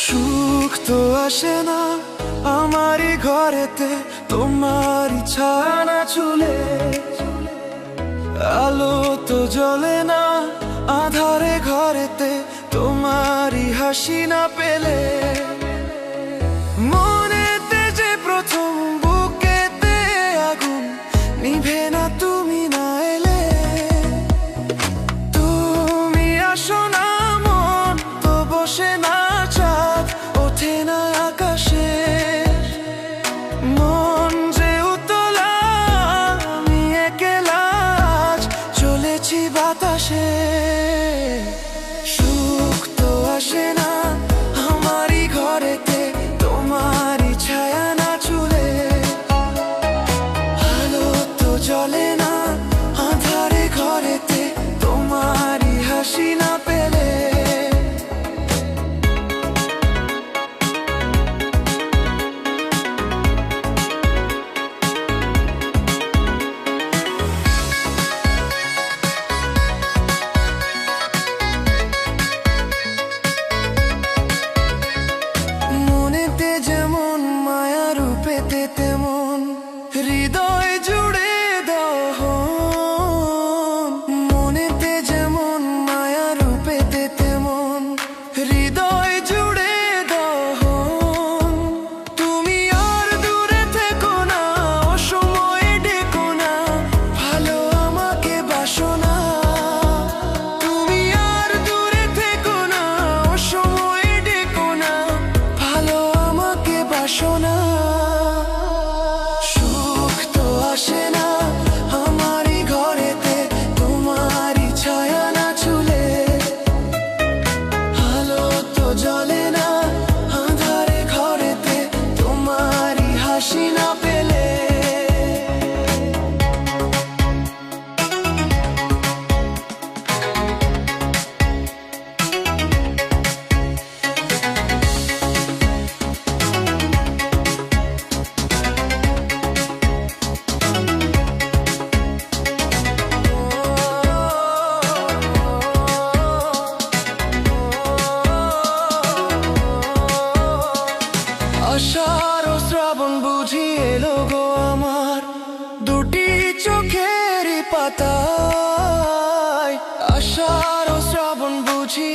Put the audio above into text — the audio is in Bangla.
সুখ তো আসে না আমারই ঘরেতে, তোমারই ছায়া না ছুলে। আলো তো জ্বলে না আধারে ঘরেতে, তোমারই হাসি না পেলে। মনেতে যে প্রথম বুকেতে আগুন নিভে না তুমি না এলে। তুমি আসো না মন তো বসে না চাঁদ ওঠে না আকাশে। মন যে উতলা আমি একলা আজ চলেছি বাতাসে। সুখ তো আসে না আমারই ঘরেতে, তোমারই ছায়া না ছুলে। আলো তো জ্বলে না আঁধারে ঘরেতে, তোমারই হাসি না পেলে। মনেতে যেমন মায়া রূপেতে তেমন হৃদয় জুড়ে দহন। মনেতে যেমন মায়া রূপেতে তেমন হৃদয় জুড়ে দহন। তুমি আর দূরে থেকো না অসময়ে ডেকো না, ভালো আমাকে বাসো না। তুমি আর দূরে থেকো না অসময়ে ডেকো না, ভালো আমাকে বাসো না। সুখ তো আসে না আমারই ঘরেতে, তোমারই ছায়া না ছুলে। আলো তো জ্বলে না আঁধারে ঘরেতে, তোমারই হাসি না পেলে। আষাঢ় ও শ্রাবণ বুঝি এলো গো আমার দুটি চোখের পাতায়। আষাঢ় ও শ্রাবণ বুঝি